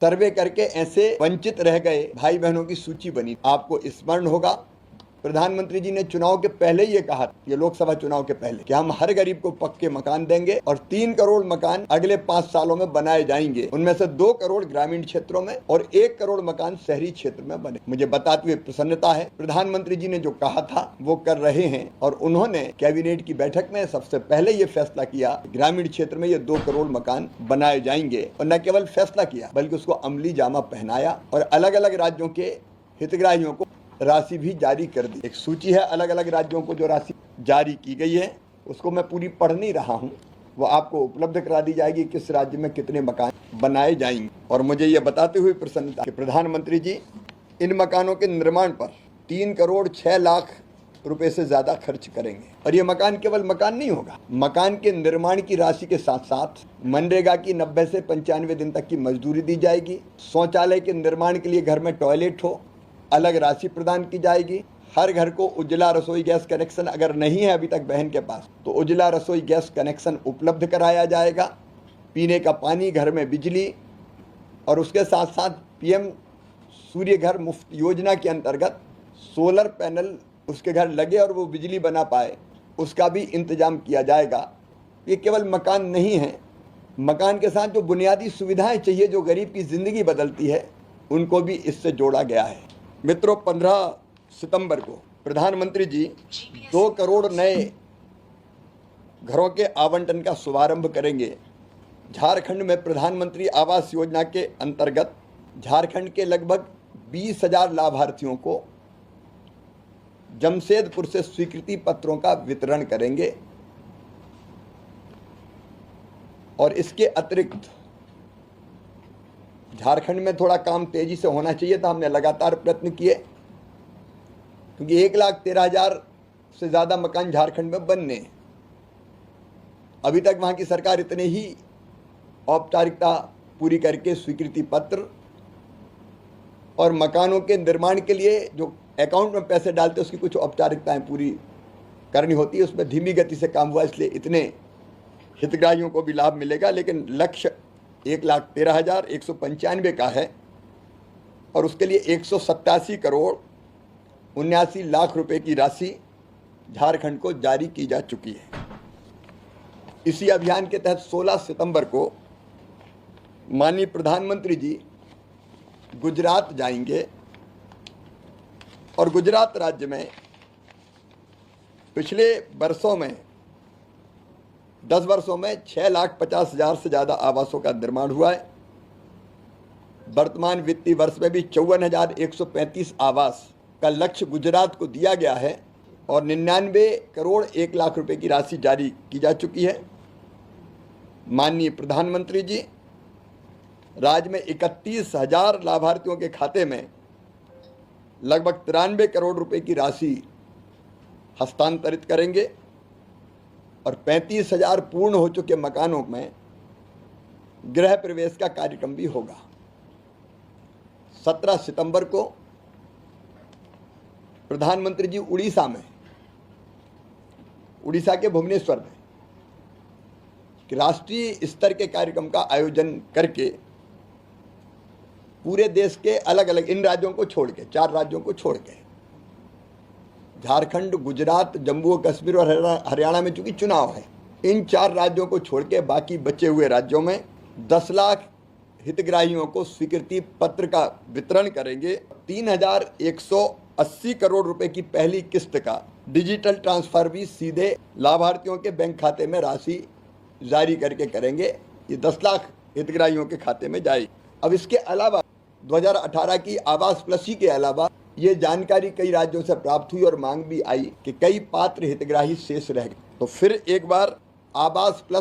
सर्वे करके ऐसे वंचित रह गए भाई बहनों की सूची बनी। आपको स्मरण होगा प्रधानमंत्री जी ने चुनाव के पहले ही ये कहा, ये लोकसभा चुनाव के पहले, कि हम हर गरीब को पक्के मकान देंगे और 3 करोड़ मकान अगले 5 सालों में बनाए जाएंगे। उनमें से 2 करोड़ ग्रामीण क्षेत्रों में और 1 करोड़ मकान शहरी क्षेत्र में बने। मुझे बताते हुए प्रसन्नता है, प्रधानमंत्री जी ने जो कहा था वो कर रहे हैं और उन्होंने कैबिनेट की बैठक में सबसे पहले ये फैसला किया, ग्रामीण क्षेत्र में ये 2 करोड़ मकान बनाए जाएंगे। और न केवल फैसला किया बल्कि उसको अमली जामा पहनाया और अलग अलग राज्यों के हितग्राहियों को राशि भी जारी कर दी। एक सूची है अलग अलग राज्यों को जो राशि जारी की गई है, उसको मैं पूरी पढ़ नहीं रहा हूँ, वो आपको उपलब्ध करा दी जाएगी किस राज्य में कितने मकान बनाए जाएंगे। और मुझे ये बताते हुए प्रसन्नता कि प्रधानमंत्री जी इन मकानों के निर्माण पर 3 करोड़ 6 लाख रुपए से ज्यादा खर्च करेंगे। और ये मकान केवल मकान नहीं होगा, मकान के निर्माण की राशि के साथ साथ मनरेगा की 90 से 95 दिन तक की मजदूरी दी जाएगी। शौचालय के निर्माण के लिए घर में टॉयलेट हो, अलग राशि प्रदान की जाएगी। हर घर को उज्ज्वला रसोई गैस कनेक्शन अगर नहीं है अभी तक बहन के पास, तो उज्ज्वला रसोई गैस कनेक्शन उपलब्ध कराया जाएगा। पीने का पानी, घर में बिजली और उसके साथ साथ पीएम सूर्य घर मुफ्त योजना के अंतर्गत सोलर पैनल उसके घर लगे और वो बिजली बना पाए, उसका भी इंतजाम किया जाएगा। ये केवल मकान नहीं है, मकान के साथ जो बुनियादी सुविधाएं चाहिए जो गरीब की ज़िंदगी बदलती है, उनको भी इससे जोड़ा गया है। मित्रों, 15 सितंबर को प्रधानमंत्री जी 2 करोड़ नए घरों के आवंटन का शुभारंभ करेंगे। झारखंड में प्रधानमंत्री आवास योजना के अंतर्गत झारखंड के लगभग 20,000 लाभार्थियों को जमशेदपुर से स्वीकृति पत्रों का वितरण करेंगे। और इसके अतिरिक्त झारखंड में थोड़ा काम तेजी से होना चाहिए था, हमने लगातार प्रयत्न किए, क्योंकि 1,13,000 से ज़्यादा मकान झारखंड में बनने हैं। अभी तक वहाँ की सरकार इतने ही औपचारिकता पूरी करके स्वीकृति पत्र और मकानों के निर्माण के लिए जो अकाउंट में पैसे डालते उसकी कुछ औपचारिकताएं पूरी करनी होती है, उसमें धीमी गति से काम हुआ, इसलिए इतने हितग्राहियों को भी लाभ मिलेगा। लेकिन लक्ष्य 1,13,195 का है और उसके लिए 187 करोड़ 79 लाख रुपए की राशि झारखंड को जारी की जा चुकी है। इसी अभियान के तहत 16 सितंबर को माननीय प्रधानमंत्री जी गुजरात जाएंगे और गुजरात राज्य में पिछले वर्षों में 10 वर्षों में 6,50,000 से ज़्यादा आवासों का निर्माण हुआ है। वर्तमान वित्तीय वर्ष में भी 54,135 आवास का लक्ष्य गुजरात को दिया गया है और 99 करोड़ 1 लाख रुपए की राशि जारी की जा चुकी है। माननीय प्रधानमंत्री जी राज्य में 31,000 लाभार्थियों के खाते में लगभग 93 करोड़ रुपए की राशि हस्तांतरित करेंगे और 35,000 पूर्ण हो चुके मकानों में गृह प्रवेश का कार्यक्रम भी होगा। 17 सितंबर को प्रधानमंत्री जी उड़ीसा के भुवनेश्वर में राष्ट्रीय स्तर के कार्यक्रम का आयोजन करके पूरे देश के अलग अलग इन राज्यों को छोड़ के 4 राज्यों को छोड़ के झारखंड, गुजरात, जम्मू और कश्मीर और हरियाणा में चूंकि चुनाव है, इन 4 राज्यों को छोड़ के बाकी बचे हुए राज्यों में 10 लाख हितग्राहियों को स्वीकृति पत्र का वितरण करेंगे। 3,180 करोड़ रुपए की पहली किस्त का डिजिटल ट्रांसफर भी सीधे लाभार्थियों के बैंक खाते में राशि जारी करके करेंगे। ये 10 लाख हितग्राहियों के खाते में जाएगी। अब इसके अलावा 2018 की आवास प्लस के अलावा ये जानकारी कई राज्यों से प्राप्त हुई और मांग भी आई कि कई पात्र हितग्राही शेष रह गए। तो फिर एक बार आवास प्लस